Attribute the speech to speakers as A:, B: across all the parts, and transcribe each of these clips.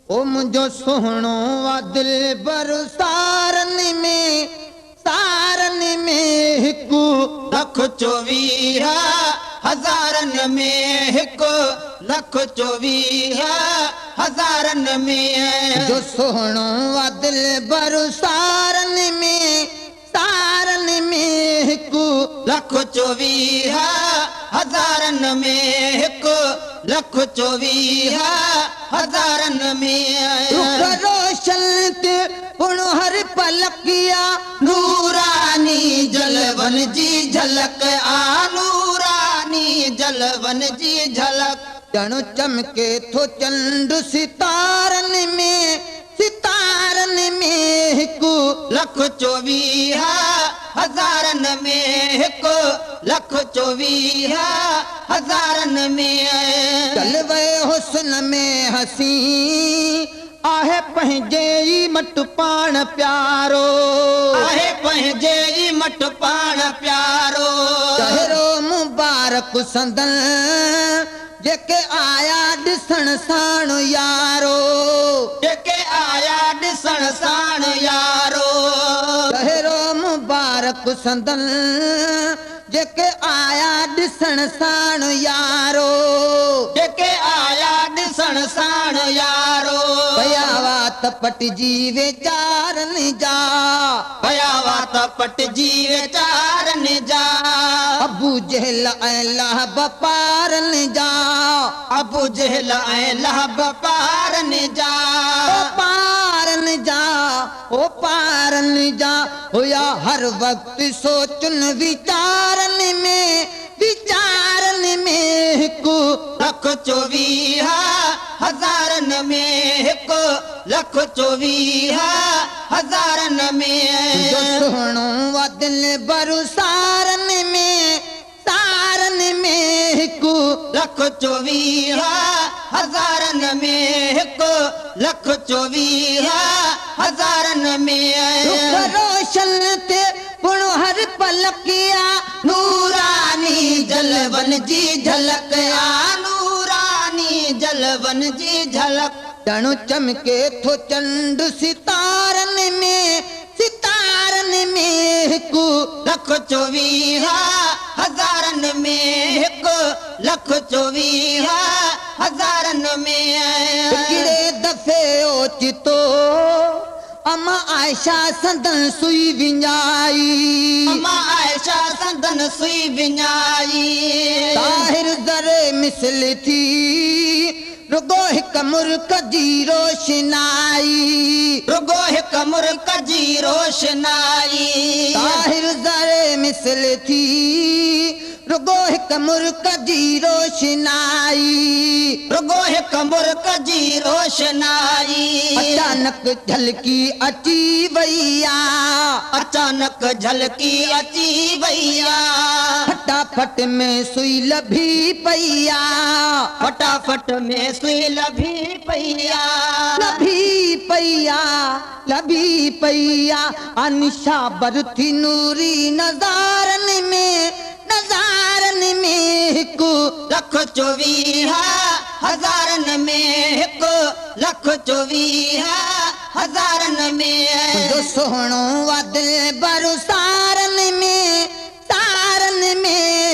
A: ओ मुझो सोहणो वा दिल बर सारन में हिकु लख 24,000 में हिकु लख 24,000 में जो सोहणो वा दिल बर सारन में हिकु लख 24,000 में हिकु लख 24,000 में रोशन ते पुणो हर पलकिया नूरानी जलवन जी झलक आ नूरानी जलवन जी झलक जणो चमके थो चंड सितारन में हिकु लख 24,000 में हिकु लख 24,000 में चलवे हुस्न में हसी आहे पंहिंजे ई मट पाण प्यारो आहे पंहिंजे ई मट पाण प्यारो चहिरो मुबारक संदन जेके आया ॾिसण साण यारो जेके आया ॾिसण साण यारो चहिरो मुबारक संदन जेके आया ॾिसण साण यारो जेके आया ॾिसण साण यारो पयावा त पटजी वेचारन जा पयावा त पटजी वेचारन जा अबू जहल ऐं लहब पारन जा अबू जहल ऐं लहब पारन जा पारन जा ओ पारन जा हुया हर वक्त सोचन विचारन में हिकु लख 24,000 में हिकु लख 24,000 में जो सोहणो वा दिल बर सारन में हिकु लख 24,000 में हिकु लख 24,000 में रोशन ते पुणो हर पलकिया नूरानी जलवन जी झलक आ नूरानी जलवन जी झलक जणो चमके थो चंड सितारन में हिकु लख 24,000 में हिकु लख 24,000 में किड़े दफ़े ओचितो अम्मा आयशा संदन सुई विञाई अम्मा आयशा संदन सुई विञाई ताहिर ज़रे मिसल थी रुगो हिक मुर्क जी रोशनाई रुगो हिक मुर्क जी रोशनाई ताहिर ज़रे मिसल थी रुगो हिक मुर्क जी रोशनाई रुगो हिक मुर्क जी रोशनाई अचानक झलकी अची वैया अचानक झलकी अची वैया फटाफट में सुई लभी पैया फटाफट में सुई लभी पैया लभी पैया अनिशा बरथी नूरी नज़ारन में हिकु लख 24,000 में हिकु लख 24,000 में जो सोहणो वा दिल बर सारन में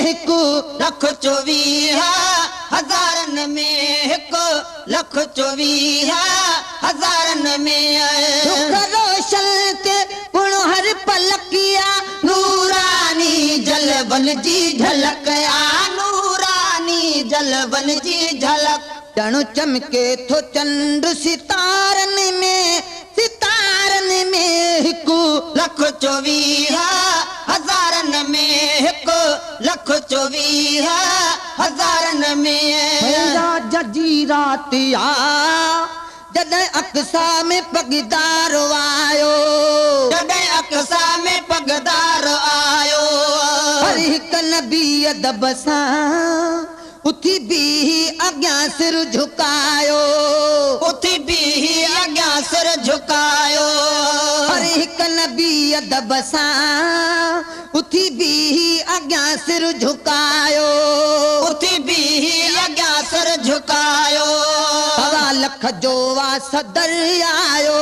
A: हिकु लख 24,000 में हिकु लख 24,000 में रोशन ते पुणो हर पलकिया नूरानी जलवन जी झलक आ नूरानी जलवन जी झलक जणो चमके थो चंड सितारन में हिकु लख 24,000 में हिकु लख 24,000 में जजी रात आ जॾहिं अक्सा में पगदार आयो जॾहिं अक्सा में पगदार आयो हर हिक नबी अदब सां उथी भी अॻियां सिर झुकायो उथी भी अॻियां सिर झुकायो हर हिक नबी अदब सां उथी भी अॻियां सिर झुकायो उथी भी अॻियां
B: सर झुकायो,
A: 1.25 लख जो वा सदर आयो,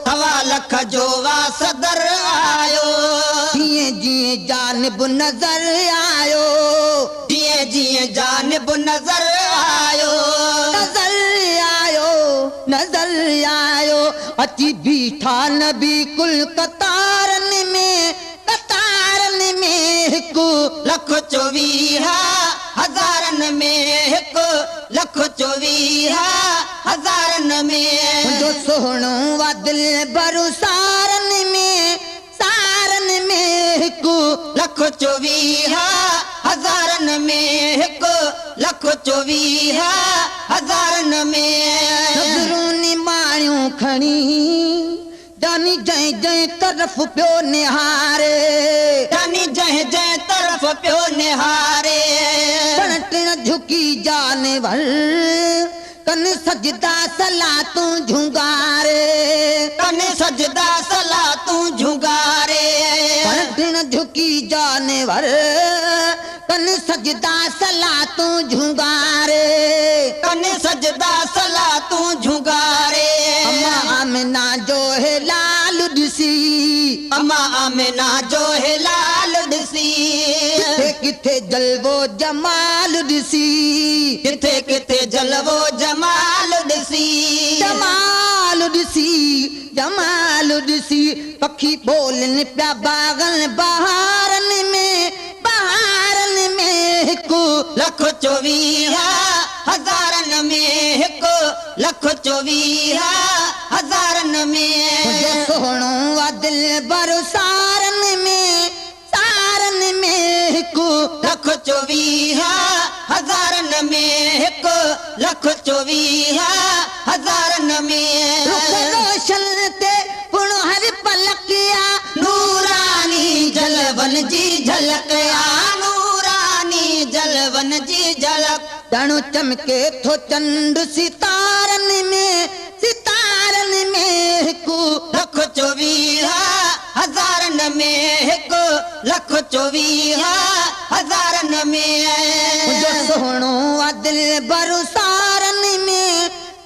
B: 1.25 लख जो वा सदर आयो,
A: जीअं जीअं जानिब नज़र आयो,
B: जीअं जीअं जानिब नज़र आयो,
A: नज़र आयो, नज़र आयो, अची बीठा नबी कुल कतारनि में, कतारनि में
B: 1,24,000 में, 1,24,000 में,
A: मुंहिंजो सोहणो वा दिल भरू सारनि में, सारनि में
B: 1,24,000 में, 1,24,000 में,
A: नज़रूं मायूं खणी जानी जंहिं जंहिं तरफ़ पियो निहारे,
B: जानी जंहिं जंहिं तरफ़ पियो निहारे,
A: टण टण झुकी जानवर कन सजदा सलातूं झुंगारे,
B: कन सजदा सलातूं झुंगारे,
A: टण टण झुकी जानवर कन सजदा सलातूं झुंगारे,
B: कन सजदा सलातूं झुंगारे,
A: अम्मा आमिना जो है लाल ॾिसी,
B: अम्मा आमिना जो है लाल ॾिसी,
A: किथे किथे जलवो जमाल ॾिसी,
B: किथे किथे जलवो जमाल ॾिसी,
A: जमाल ॾिसी, जमाल ॾिसी, पखी बोलनि पिया बागनि बहारनि में, बहारनि में
B: 1,24,000 में, 1,24,000 में,
A: मुंहिंजो सोहणो वा दिल भरू सारनि में, सारनि में
B: 1,24,000 में, 1,24,000 में,
A: रुख रोशन ते पुण हर पलकिया,
B: नूरानी जलवन जी झलक आ, नूरानी जलवन जी झलक,
A: ॼणु चमके थो चंड सितारनि में, सितारनि में
B: 1,24,000 में, 1,24,000 में,
A: मुंहिंजो सोहणो वा दिल भरू सारनि में,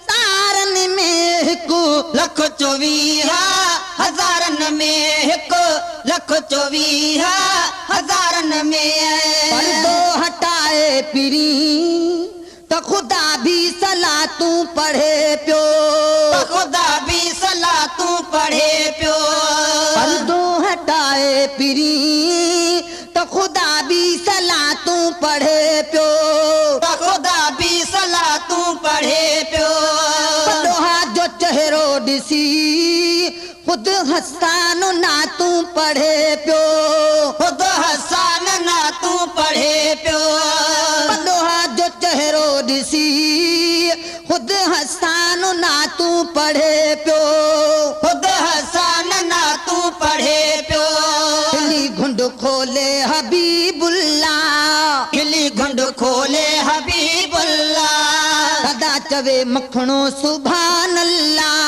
A: सारनि में
B: 1,24,000 में, 1,24,000 में,
A: पर्दो हटाए पिरी त ख़ुदा भी सलातूं पढ़े पियो,
B: ख़ुदा भी सलातूं पढ़े पियो,
A: पर्दो हटाए पिरी त ख़ुदा भी सलातूं पढ़े पियो,
B: ख़ुदा भी सलातूं पढ़े पियो,
A: पडोहा जो चेहरो ॾिसी ख़ुदि हसान नातूं पढ़े पियो,
B: खुद हसान नातूं पढ़े पियो,
A: पडोहा जो चेहरो ॾिसी ख़ुदि हसान नातूं पढ़े पियो,
B: खुद हसान नातूं पढ़े पियो,
A: खिली घुंड खोले हबीबुल्ला,
B: खिली घुंड खोले हबीबुल्ला,
A: सदा चवे मखणो सुभान अल्लाह,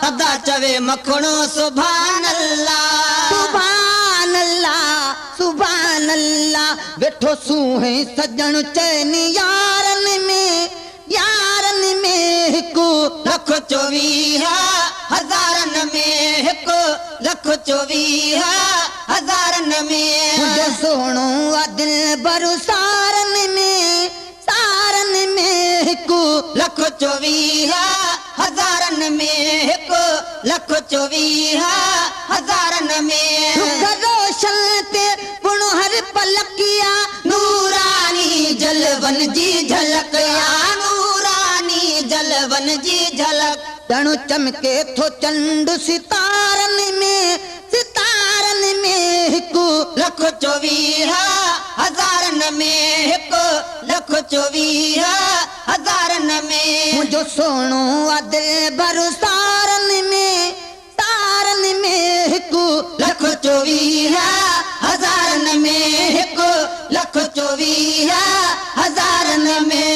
B: सदा चवे मखणो सुभान अल्लाह,
A: सुभान अल्लाह, सुभान अल्लाह, वेठो सूहे सजण चैनी यारनि में, यारनि में
B: 1,24,000 में, 1,24,000 में,
A: मुंहिंजो सोहणो वा दिल भरू सारनि में, सारनि में
B: 1,24,000 में, 1,24,000 में,
A: रुख रोशन ते पुण हर पलकिया,
B: नूरानी जलवन जी झलक आ, नूरानी जलवन जी झलक,
A: ॼणु चमके थो चंड सितारनि में, सितारनि में
B: 1,24,000 में, 1,24,000 में,
A: मुंहिंजो सोहणो वा दिल भरू सारनि में, सारनि में
B: 1,24,000 में, 1,24,000 में।